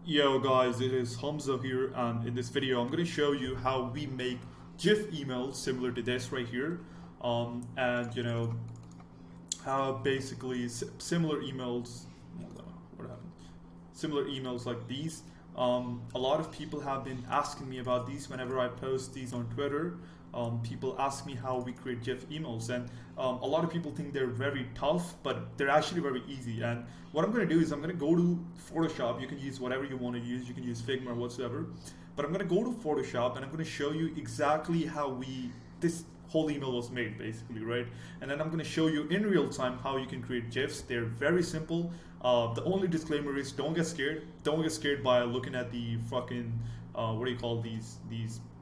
Yo guys, it is Hamza here, and in this video I'm going to show you how we make GIF emails similar to this right here, and how basically similar emails. What happened? Similar emails like these. A lot of people have been asking me about these whenever I post these on Twitter. People ask me how we create GIF emails, and a lot of people think they're very tough, but they're actually very easy. And what I'm going to do is I'm going to go to Photoshop. You can use whatever you want to use. You can use Figma or whatsoever. But I'm going to go to Photoshop and I'm going to show you exactly how this whole email was made, basically, right? And then I'm going to show you in real time how you can create GIFs. They're very simple. The only disclaimer is don't get scared. Don't get scared by looking at the fucking what do you call these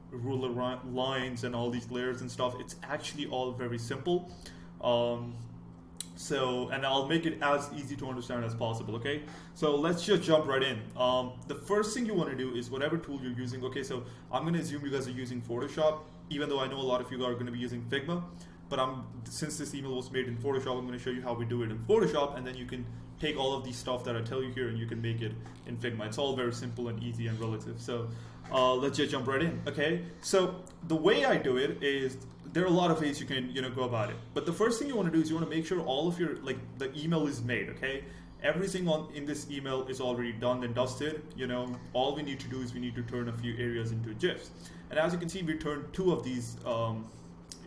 ruler lines and all these layers and stuff. It's actually all very simple. And I'll make it as easy to understand as possible, okay? So let's just jump right in. The first thing you want to do is whatever tool you're using. Okay, so I'm going to assume you guys are using Photoshop, even though I know a lot of you are going to be using Figma. But since this email was made in Photoshop, I'm going to show you how we do it in Photoshop, and then you can take all of these stuff that I tell you here and you can make it in Figma. It's all very simple and easy and relative. So let's just jump right in, okay? So the way I do it is, there are a lot of ways you can go about it. But the first thing you want to do is you want to make sure all of your, the email is made, okay? Everything in this email is already done and dusted. All we need to do is we need to turn a few areas into GIFs. And as you can see, we turned two of these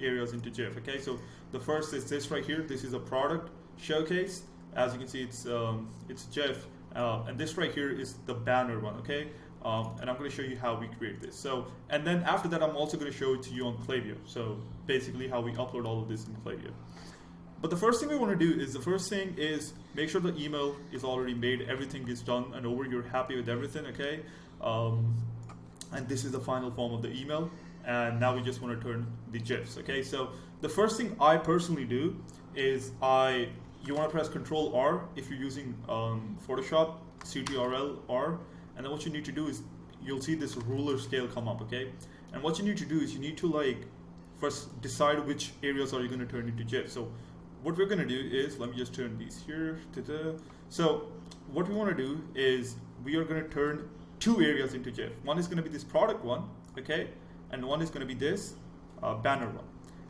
areas into GIF, okay? So the first is this right here. This is a product showcase. As you can see, it's GIF. And this right here is the banner one, okay? And I'm going to show you how we create this. And then after that, I'm also going to show it to you on Klaviyo. So basically how we upload all of this in Klaviyo. But the first thing we want to do is, make sure the email is already made, everything is done and over, you're happy with everything, okay? And this is the final form of the email. And now we just want to turn the GIFs, okay? So the first thing I personally do is you want to press Control R if you're using Photoshop, Ctrl R. And then what you need to do is, you'll see this ruler scale come up, okay? And what you need to do is you need to first decide which areas are you going to turn into GIF. So what we're going to do is, let me just turn these here. So what we want to do is we are going to turn two areas into GIF. One is going to be this product one, okay? And one is going to be this banner one.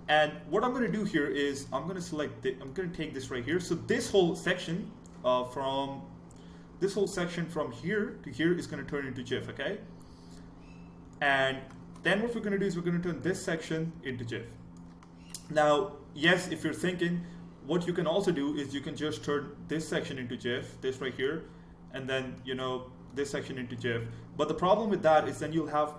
And what I'm going to do here is I'm going to take this right here. So this whole section from here to here is going to turn into GIF, okay? And then what we're going to do is we're going to turn this section into GIF. Now, yes, if you're thinking, what you can also do is you can just turn this section into GIF, this right here, and then, this section into GIF. But the problem with that is then you'll have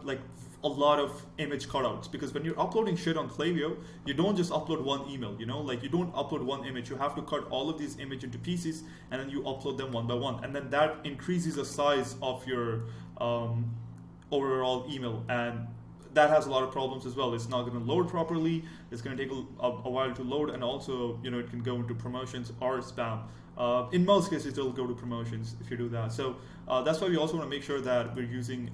a lot of image cutouts, because when you're uploading shit on Klaviyo, you don't just upload one email, you don't upload one image. You have to cut all of these images into pieces and then you upload them one by one. And then that increases the size of your overall email. And that has a lot of problems as well. It's not going to load properly. It's going to take a while to load, and also, it can go into promotions or spam. In most cases, it'll go to promotions if you do that. So that's why we also want to make sure that we're using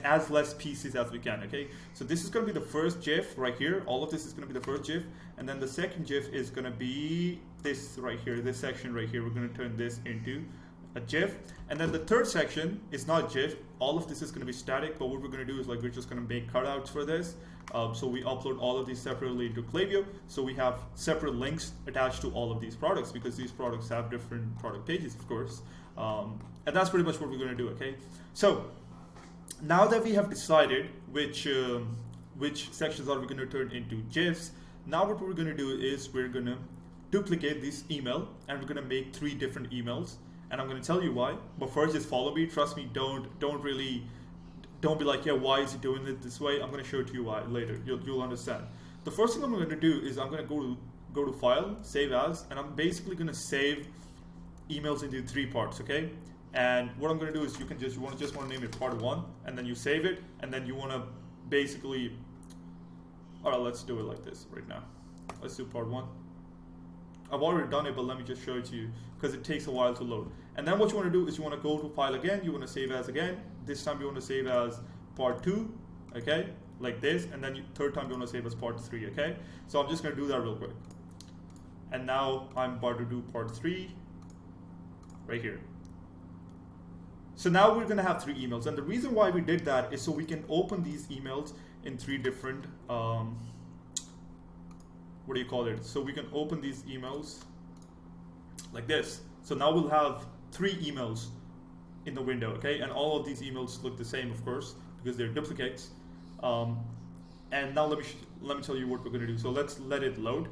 as less pieces as we can, okay? So this is going to be the first GIF right here. All of this is going to be the first GIF. And then the second GIF is going to be this right here, this section right here. We're going to turn this into a GIF. And then the third section is not GIF. All of this is going to be static, but what we're going to do is we're just going to make cutouts for this. So we upload all of these separately into Klaviyo. So we have separate links attached to all of these products, because these products have different product pages, of course. And that's pretty much what we're going to do, okay? So now that we have decided which sections are we going to turn into GIFs, now what we're going to do is we're going to duplicate this email, and we're going to make 3 different emails. And I'm going to tell you why. But first, just follow me. Trust me. Don't be like, yeah, why is he doing it this way? I'm going to show it to you why later. You'll understand. The first thing I'm going to do is I'm going to go to File, Save As, and I'm basically going to save emails into 3 parts, okay? And what I'm going to do is you want to name it Part 1, and then you save it, and then you want to basically, all right, let's do it like this right now. Let's do Part 1. I've already done it, but let me just show it to you, because it takes a while to load. And then what you want to do is you want to go to File again, you want to save as again. This time you want to save as Part 2, okay, like this. And then third time you want to save as Part 3, okay. So I'm just going to do that real quick. And now I'm about to do Part 3 right here. So now we're gonna have 3 emails, and the reason why we did that is so we can open these emails in 3 different, what do you call it? So we can open these emails like this. So now we'll have 3 emails in the window, okay? And all of these emails look the same, of course, because they're duplicates. And now let me tell you what we're gonna do. So let's let it load.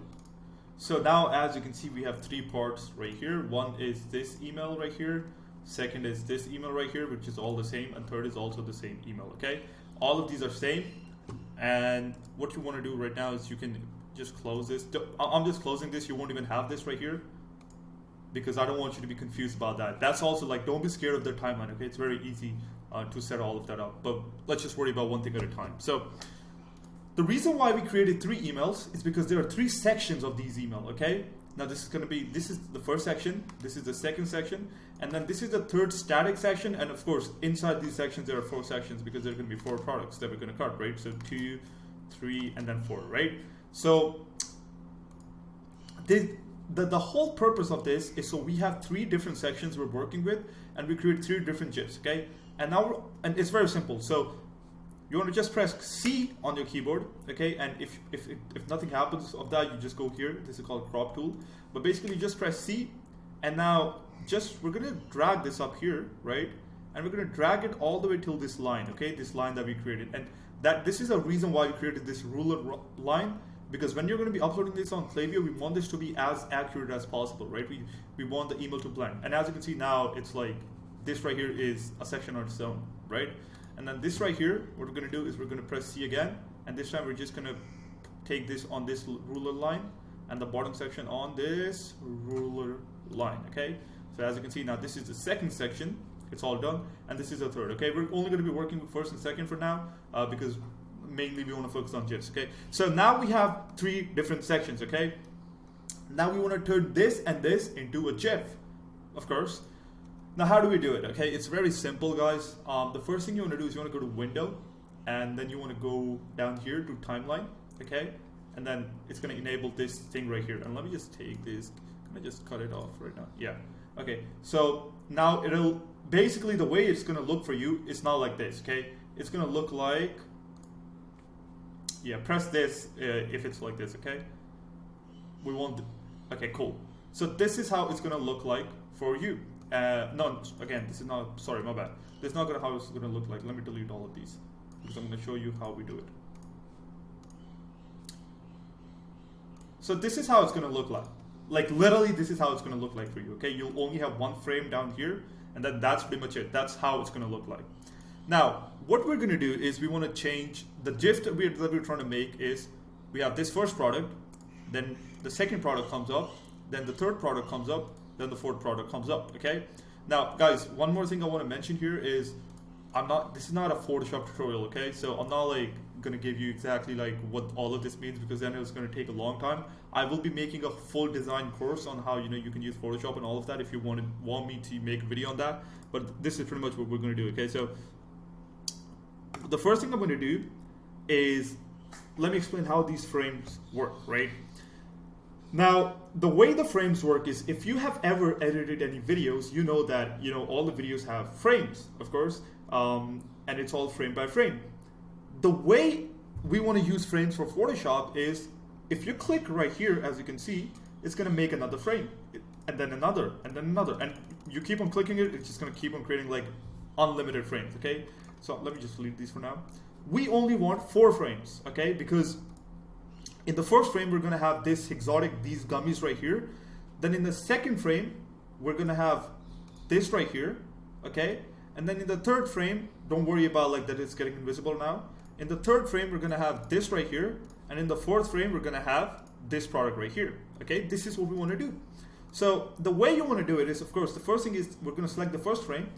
So now, as you can see, we have 3 parts right here. One is this email right here. Second is this email right here, which is all the same. And third is also the same email, okay? All of these are same. And what you want to do right now is you can just close this. I'm just closing this. You won't even have this right here, because I don't want you to be confused about that. That's also like, don't be scared of the timeline, okay? It's very easy to set all of that up. But let's just worry about one thing at a time. So the reason why we created 3 emails is because there are 3 sections of these emails, okay? Now this is the first section, this is the second section, and then this is the third static section, and of course, inside these sections there are 4 sections because there are going to be 4 products that we're going to cut, right? So 2, 3, and then 4, right? So the whole purpose of this is so we have 3 different sections we're working with, and we create 3 different GIFs, okay? And now, and it's very simple. So you want to just press C on your keyboard, okay? And if nothing happens of that, you just go here. This is called crop tool. But basically, just press C, and now we're gonna drag this up here, right? And we're gonna drag it all the way till this line, okay? This line that we created, and this is a reason why we created this ruler line, because when you're gonna be uploading this on Klaviyo, we want this to be as accurate as possible, right? We want the email to blend, and as you can see now, it's like this right here is a section on its own, right? And then this right here, what we're gonna do is we're gonna press C again, and this time we're just gonna take this on this ruler line, and the bottom section on this ruler line, okay? So as you can see now, this is the second section, it's all done, and this is the third, okay? We're only gonna be working with first and second for now, because mainly we wanna focus on GIFs, okay? So now we have 3 different sections, okay? Now we wanna turn this and this into a GIF, of course. Now, how do we do it? Okay, it's very simple, guys. The first thing you want to do is you want to go to Window, and then you want to go down here to Timeline, okay? And then it's going to enable this thing right here. And let me just take this. Can I just cut it off right now? Yeah. Okay. So now it'll basically, the way it's going to look for you is not like this, okay? It's going to look like, yeah, press this if it's like this, okay? We want, okay, cool. So this is how it's going to look like for you. No, again, this is not, sorry, my bad. This is not how it's going to look like. Let me delete all of these, because I'm going to show you how we do it. So this is how it's going to look like. Like literally, this is how it's going to look like for you, okay? You'll only have 1 frame down here, and then that's pretty much it. That's how it's going to look like. Now, what we're going to do is we want to change the GIF that we're trying to make is we have this first product, then the second product comes up, then the third product comes up, then the fourth product comes up, okay? Now, guys, one more thing I want to mention here is this is not a Photoshop tutorial, okay? So I'm not like going to give you exactly like what all of this means, because then it's going to take a long time. I will be making a full design course on how, you know, you can use Photoshop and all of that if you want me to make a video on that. But this is pretty much what we're going to do, okay? So the first thing I'm going to do is let me explain how these frames work, right? Now, the way the frames work is if you have ever edited any videos, you know that, you know, all the videos have frames, of course, and it's all frame by frame. The way we want to use frames for Photoshop is if you click right here, as you can see, it's going to make another frame, and then another, and then another, and you keep on clicking it, it's just going to keep on creating like unlimited frames, okay? So let me just delete these for now. We only want 4 frames, okay? Because in the first frame, we're going to have these gummies right here. Then in the second frame, we're going to have this right here, okay? And then in the third frame, don't worry about like that it's getting invisible now. In the third frame, we're going to have this right here. And in the fourth frame, we're going to have this product right here, okay? This is what we want to do. So the way you want to do it is, of course, the first thing is we're going to select the first frame,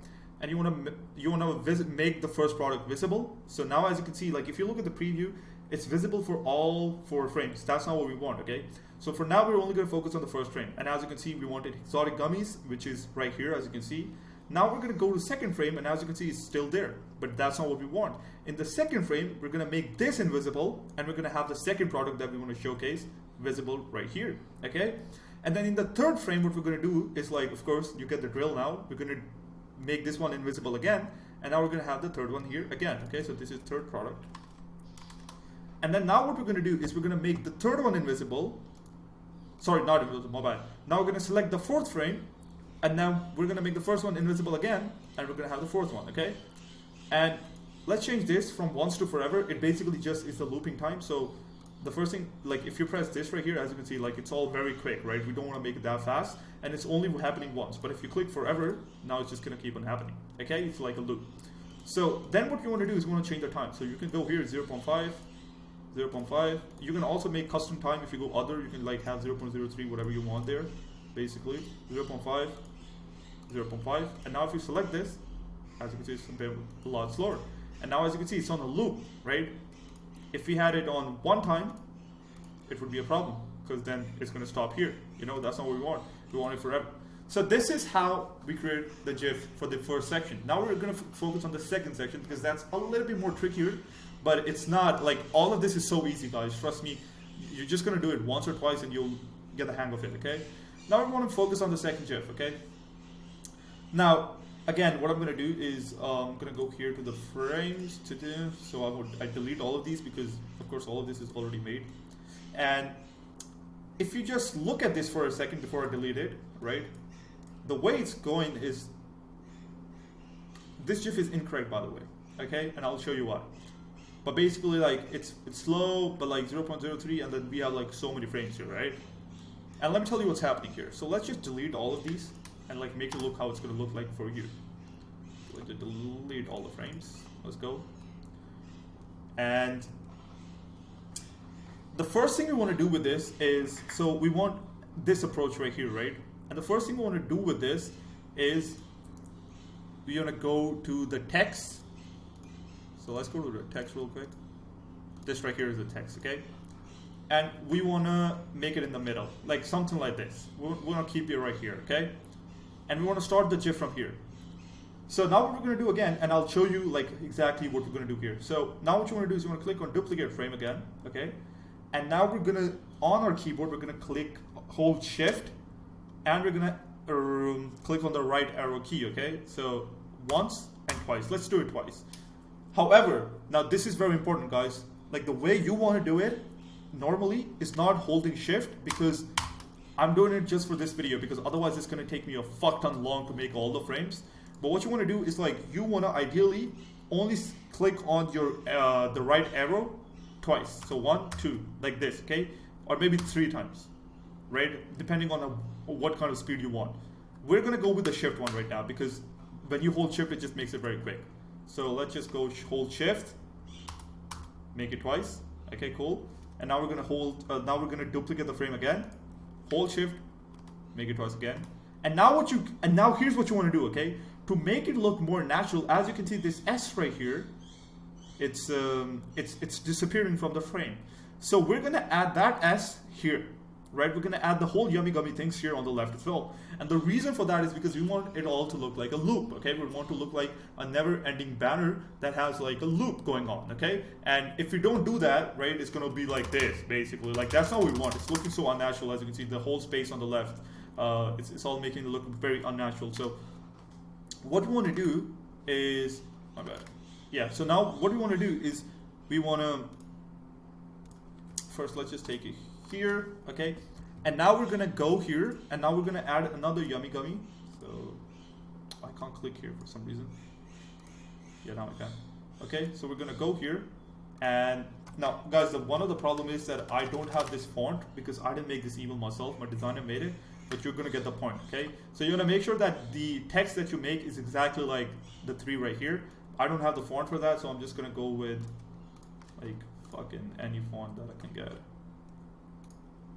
and you want to make the first product visible. So now, as you can see, like if you look at the preview, it's visible for all 4 frames. That's not what we want, okay? So for now, we're only going to focus on the first frame. And as you can see, we wanted exotic gummies, which is right here, as you can see. Now we're going to go to the second frame, and as you can see, it's still there. But that's not what we want. In the second frame, we're going to make this invisible, and we're going to have the second product that we want to showcase visible right here, okay? And then in the third frame, what we're going to do is, like, of course, you get the drill now. We're going to make this one invisible again, and now we're going to have the third one here again. Okay, so this is third product. And then now what we're going to do is we're going to make the third one invisible. Sorry, not invisible, my bad. Now we're going to select the fourth frame, and now we're going to make the first one invisible again, and we're going to have the fourth one, okay? And let's change this from once to forever. It basically just is the looping time. So the first thing, like if you press this right here, as you can see, like it's all very quick, right? We don't want to make it that fast, and it's only happening once. But if you click forever, now it's just going to keep on happening, okay? It's like a loop. So then what you want to do is you want to change the time. So you can go here 0.5, 0.5. You can also make custom time. If you go other, you can like have 0.03, whatever you want there, basically 0.5, 0.5. And now if you select this, as you can see, it's a lot slower. And now as you can see, it's on a loop, right? If we had it on one time, it would be a problem, because then it's going to stop here. You know, that's not what we want. We want it forever. So this is how we create the GIF for the first section. Now we're going to focus on the second section, because that's a little bit more trickier. But it's not like all of this is so easy, guys. Trust me, you're just going to do it once or twice and you'll get the hang of it, okay? Now we want to focus on the second GIF, okay? Now, again, what I'm going to do is I'm going to go here to the frames to do. So I delete all of these because, of course, all of this is already made. And if you just look at this for a second before I delete it, right? The way it's going is, this GIF is incorrect, by the way, okay? And I'll show you why. But basically, like, it's slow, but like 0.03, and then we have like so many frames here, right? And let me tell you what's happening here. So let's just delete all of these and like make it look how it's going to look like for you. So let's just delete all the frames. Let's go. And the first thing we want to do with this is, so we want this approach right here, right? And the first thing we want to do with this is we want to go to the text. So let's go to the text real quick. This right here is the text, okay? And we want to make it in the middle, like something like this. We want to keep it right here, okay? And we want to start the GIF from here. So now what we're going to do again, and I'll show you like exactly what we're going to do here. So now what you want to do is you want to click on duplicate frame again, okay? And now we're going to, on our keyboard, we're going to hold shift, and we're going to click on the right arrow key, okay? So once and twice. Let's do it twice. However, now this is very important, guys. Like the way you want to do it normally is not holding shift, because I'm doing it just for this video, because otherwise it's going to take me a fuck ton long to make all the frames. But what you want to do is like, you want to ideally only click on your the right arrow twice. So 1, 2, like this, okay? Or maybe 3 times, right? Depending on what kind of speed you want. We're going to go with the shift one right now, because when you hold shift, it just makes it very quick. So let's just go hold shift, make it twice. Okay, cool. And now we're going to hold, now we're going to duplicate the frame again. Hold shift, make it twice again. And now here's what you want to do, okay? To make it look more natural, as you can see, this S right here, it's disappearing from the frame. So we're going to add that S here, right? We're going to add the whole yummy gummy things here on the left as well. And the reason for that is because we want it all to look like a loop, okay? We want to look like a never-ending banner that has like a loop going on, okay? And if we don't do that, right, it's going to be like this, basically. Like, that's not what we want. It's looking so unnatural. As you can see, the whole space on the left, it's all making it look very unnatural. So what we want to do is, my bad. Yeah, so now what we want to do is we want to, first let's just take it here, okay? And now we're gonna go here, and now we're gonna add another yummy gummy. So I can't click here for some reason. Yeah, now I can. Okay, so we're gonna go here, and now guys, one of the problem is that I don't have this font because I didn't make this email myself. My designer made it, but you're gonna get the point, okay? So you're gonna make sure that the text that you make is exactly like the 3 right here. I don't have the font for that, so I'm just gonna go with like fucking any font that I can get.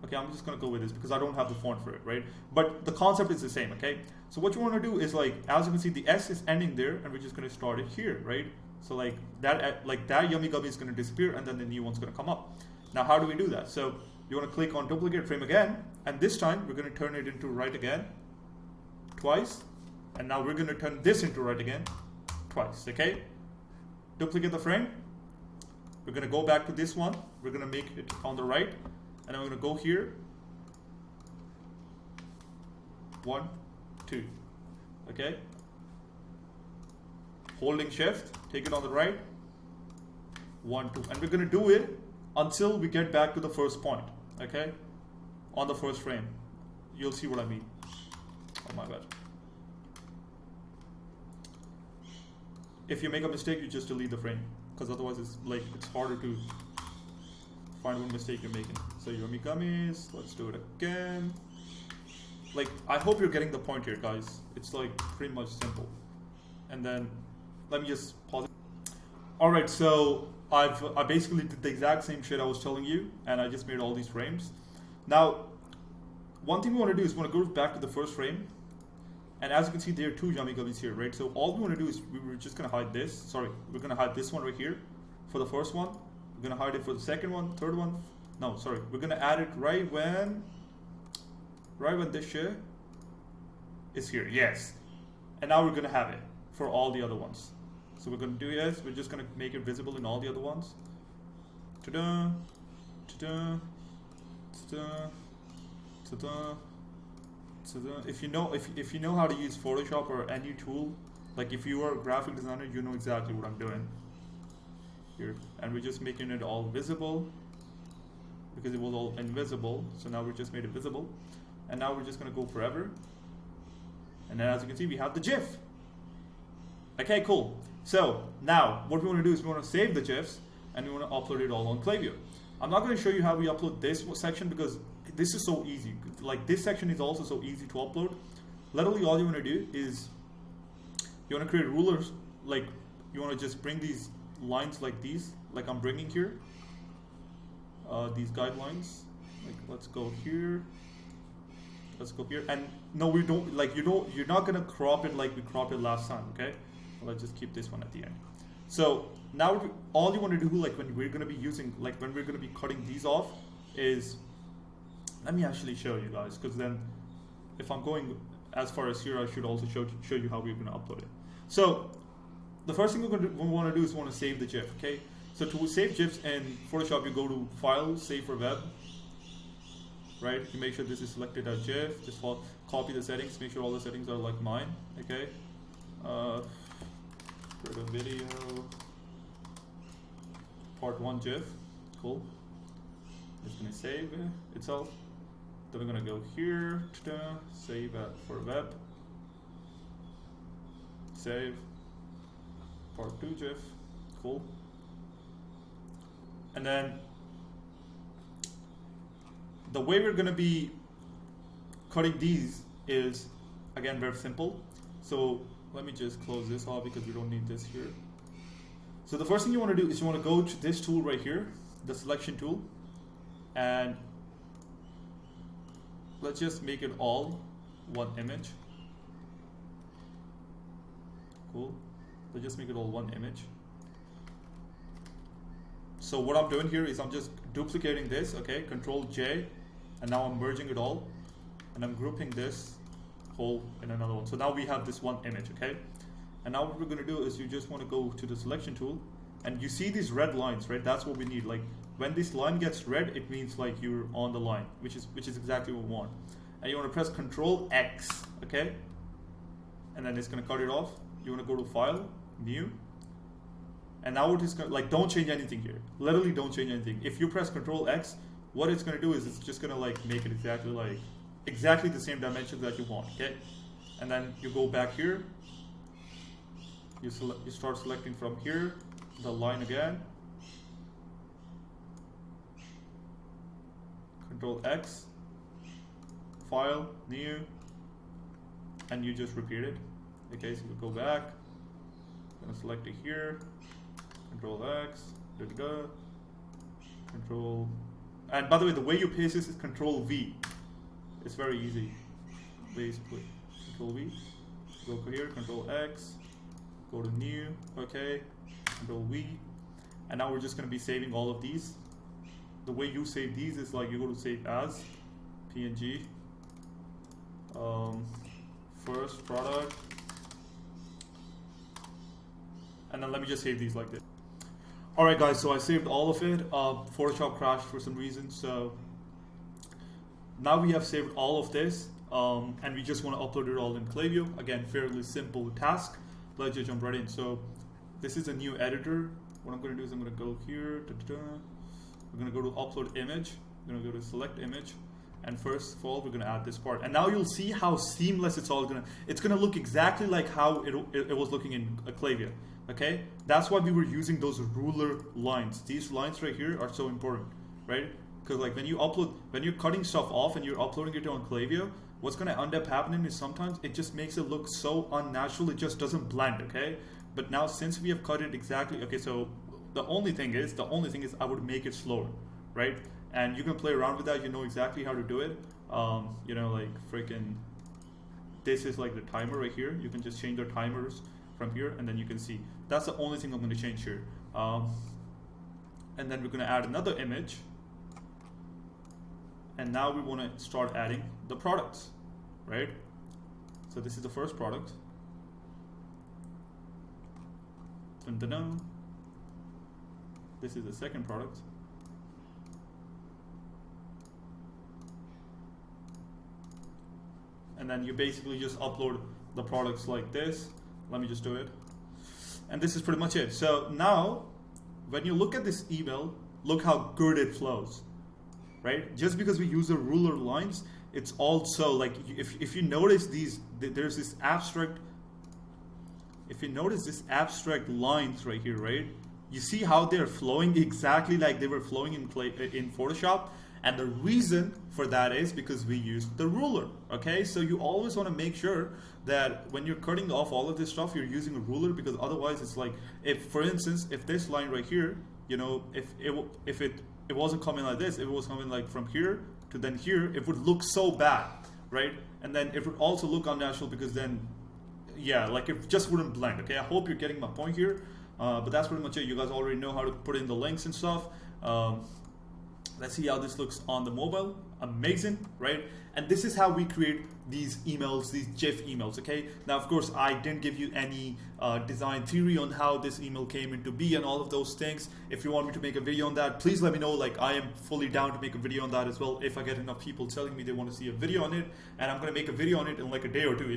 Okay, I'm just gonna go with this because I don't have the font for it, right? But the concept is the same, okay? So what you wanna do is, like, as you can see, the S is ending there, and we're just gonna start it here, right? So like that yummy gummy is gonna disappear, and then the new one's gonna come up. Now, how do we do that? So you wanna click on duplicate frame again, and this time we're gonna turn it into right again twice, and now we're gonna turn this into right again twice, okay? Duplicate the frame. We're gonna go back to this one. We're gonna make it on the right. And I'm going to go here. 1, 2. Okay? holding shift, take it on the right, 1, 2, and we're going to do it until we get back to the first point, okay, on the first frame. You'll see what I mean. Oh my bad. If you make a mistake, you just delete the frame, because otherwise it's like it's harder to find what mistake you're making. So yummy gummies, let's do it again. Like, I hope you're getting the point here, guys. It's like pretty much simple. And then let me just pause it. All right, so I basically did the exact same shit I was telling you, and I just made all these frames. Now, one thing we want to do is we want to go back to the first frame. And as you can see, there are 2 yummy gummies here, right? So all we want to do is we're just going to hide this. Sorry, we're going to hide this one right here for the first one. We're going to hide it for the second one, third one. No, sorry. We're going to add it right when this shit is here. Yes. And now we're going to have it for all the other ones. So we're going to do this. We're just going to make it visible in all the other ones. Ta-da, ta-da, ta-da, ta-da. So if you know how to use Photoshop or any tool, like if you are a graphic designer, you know exactly what I'm doing here. And we're just making it all visible because it was all invisible. So now we just made it visible, and now we're just gonna go forever. And then as you can see, we have the GIF. Okay, cool. So now what we want to do is we want to save the GIFs and we want to upload it all on Klaviyo. I'm not going to show you how we upload this section because this is so easy. Like, this section is also so easy to upload. Literally all you want to do is you want to create rulers. Like, you want to just bring these lines like these, like I'm bringing here, these guidelines. Like, let's go here, and no, we don't, like, you're not gonna crop it like we cropped it last time. Okay, let's just keep this one at the end. So now all you want to do, like when we're gonna be cutting these off, is, let me actually show you guys, because then if I'm going as far as here, I should also show you how we're gonna upload it. So the first thing we want to do is we want to save the GIF. Okay, so to save GIFs in Photoshop, you go to File, Save for Web. Right, you make sure this is selected as GIF. Just copy the settings. Make sure all the settings are like mine. Okay. Create a video. Part 1 GIF. Cool. It's gonna save itself. Then we're gonna go here. Save for web. Save. Part 2 GIF. Cool. And then the way we're going to be cutting these is, again, very simple. So let me just close this off because we don't need this here. So the first thing you want to do is you want to go to this tool right here, the selection tool, and let's just make it all one image. Cool. Let's just make it all one image. So what I'm doing here is I'm just duplicating this, okay, Control J, and now I'm merging it all, and I'm grouping this whole in another one. So now we have this one image, okay? And now what we're gonna do is you just wanna go to the selection tool, and you see these red lines, right? That's what we need. Like, when this line gets red, it means like you're on the line, which is exactly what we want. And you wanna press Control X, okay? And then it's gonna cut it off. You wanna go to File, New, and now what is going to, like, don't change anything here. Literally don't change anything. If you press Control X, what it's going to do is it's just going to like make it exactly the same dimensions that you want, okay? And then you go back here. You start selecting from here the line again. Control X, File, New, and you just repeat it. Okay, so we go back. I'm going to select it here. Control X, Control, and by the way, the way you paste this is Control V. It's very easy, basically. Control V, go here, Control X, go to New, okay, Control V, and now we're just going to be saving all of these. The way you save these is like you go to Save As, PNG, first product, and then let me just save these like this. Alright guys, so I saved all of it. Photoshop crashed for some reason, so now we have saved all of this, and we just want to upload it all in Klaviyo. Again, fairly simple task. Let's just jump right in. So this is a new editor. What I'm going to do is I'm going to go here. We're going to go to upload image. We're going to go to select image. And first of all, we're going to add this part. And now you'll see how seamless it's all going to, it's going to look exactly like how it was looking in Klaviyo. Okay? That's why we were using those ruler lines. These lines right here are so important, right? Because like when you upload, when you're cutting stuff off and you're uploading it on Klaviyo, what's going to end up happening is sometimes it just makes it look so unnatural, it just doesn't blend, okay? But now since we have cut it exactly, okay, so the only thing is I would make it slower, right? And you can play around with that, you know exactly how to do it. You know, like freaking, this is like the timer right here. You can just change the timers from here and then you can see. That's the only thing I'm going to change here. And then we're going to add another image. And now we want to start adding the products, right? So this is the first product. Dun, dun, dun. This is the second product. And then you basically just upload the products like this. Let me just do it. And this is pretty much it. So now, when you look at this email, look how good it flows, right? Just because we use the ruler lines, it's also like, if you notice these, there's this abstract, if you notice this abstract lines right here, right? You see how they're flowing exactly like they were flowing in Photoshop. And the reason for that is because we used the ruler, okay? So you always want to make sure that when you're cutting off all of this stuff, you're using a ruler, because otherwise it's like, if, for instance, if this line right here, you know, if it wasn't coming like this, if it was coming like from here to then here, it would look so bad, right? And then it would also look unnatural, because then, yeah, like it just wouldn't blend, okay? I hope you're getting my point here, but that's pretty much it. You guys already know how to put in the links and stuff. Let's see how this looks on the mobile. Amazing, right? And this is how we create these emails, these GIF emails, okay? Now, of course, I didn't give you any design theory on how this email came into be and all of those things. If you want me to make a video on that, please let me know. Like, I am fully down to make a video on that as well, if I get enough people telling me they want to see a video on it. And I'm gonna make a video on it in like a day or two,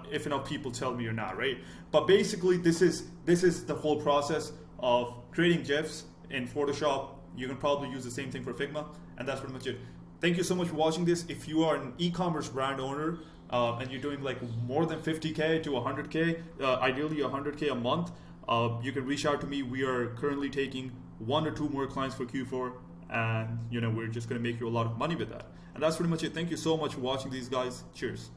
if enough people tell me or not, right? But basically, this is the whole process of creating GIFs in Photoshop. You can probably use the same thing for Figma, and that's pretty much it. Thank you so much for watching this. If you are an e-commerce brand owner and you're doing like more than 50K to 100K, ideally 100K a month, you can reach out to me. We are currently taking 1 or 2 more clients for Q4, and you know, we're just gonna make you a lot of money with that. And that's pretty much it. Thank you so much for watching these guys. Cheers.